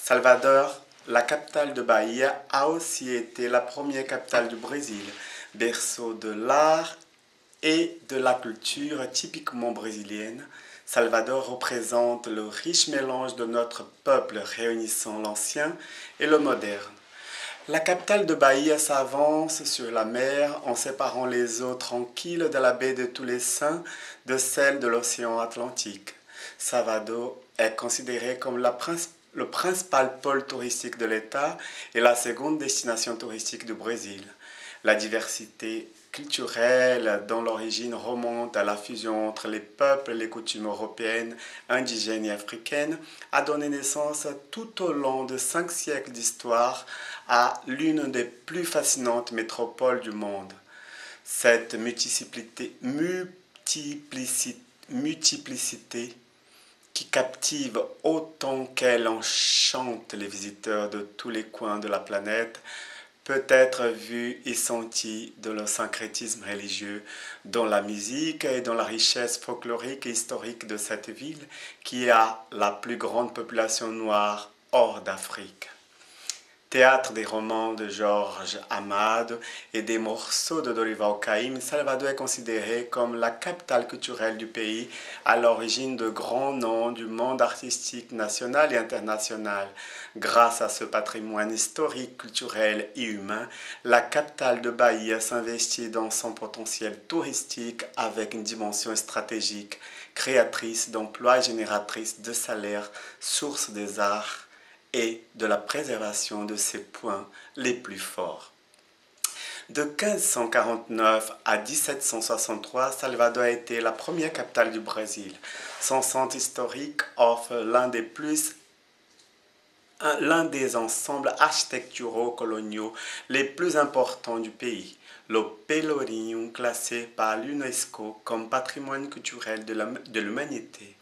Salvador, la capitale de Bahia, a aussi été la première capitale du Brésil, berceau de l'art et de la culture typiquement brésilienne. Salvador représente le riche mélange de notre peuple réunissant l'ancien et le moderne. La capitale de Bahia s'avance sur la mer en séparant les eaux tranquilles de la baie de Tous les Saints de celles de l'océan Atlantique. Salvador est considéré comme le principal pôle touristique de l'État et la seconde destination touristique du Brésil. La diversité culturelle dont l'origine remonte à la fusion entre les peuples et les coutumes européennes, indigènes et africaines a donné naissance tout au long de 5 siècles d'histoire à l'une des plus fascinantes métropoles du monde. Cette multiplicité qui captive autant qu'elle enchante les visiteurs de tous les coins de la planète peut être vue et sentie dans le syncrétisme religieux, dans la musique et dans la richesse folklorique et historique de cette ville qui a la plus grande population noire hors d'Afrique. Théâtre des romans de Jorge Amado et des morceaux de Dorival Caymmi, Salvador est considéré comme la capitale culturelle du pays, à l'origine de grands noms du monde artistique national et international. Grâce à ce patrimoine historique, culturel et humain, la capitale de Bahia s'investit dans son potentiel touristique avec une dimension stratégique, créatrice d'emplois et génératrice de salaires, source des arts et de la préservation de ses points les plus forts. De 1549 à 1763, Salvador a été la première capitale du Brésil. Son centre historique offre l'un des ensembles architecturaux coloniaux les plus importants du pays, le Pelourinho, classé par l'UNESCO comme patrimoine culturel de l'humanité.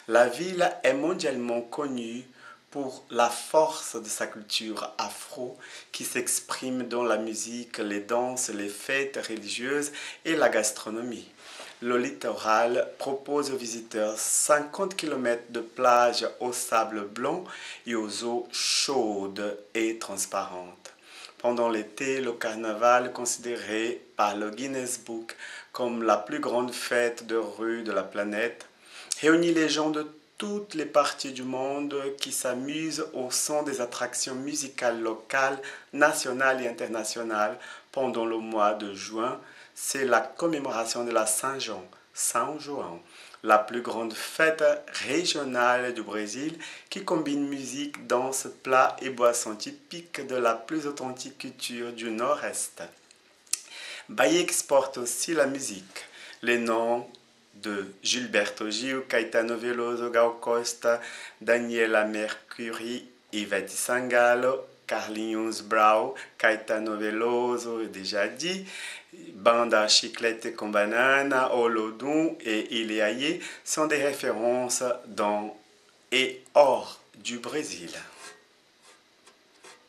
La ville est mondialement connue pour la force de sa culture afro qui s'exprime dans la musique, les danses, les fêtes religieuses et la gastronomie. Le littoral propose aux visiteurs 50 km de plage au sable blanc et aux eaux chaudes et transparentes. Pendant l'été, le carnaval, considéré par le Guinness Book comme la plus grande fête de rue de la planète, réunit les gens de toutes les parties du monde qui s'amusent au son des attractions musicales locales, nationales et internationales pendant le mois de juin. C'est la commémoration de la Saint-Jean, São João, la plus grande fête régionale du Brésil qui combine musique, danse, plats et boissons typiques de la plus authentique culture du Nord-Est. Bahia exporte aussi la musique. Les noms de Gilberto Gil, Caetano Veloso, Gal Costa, Daniela Mercury, Ivete Sangalo, Carlinhos Brau, Caetano Veloso, déjà dit, Banda Chiclete com Banana, Olodum et Ileaye sont des références dans et hors du Brésil.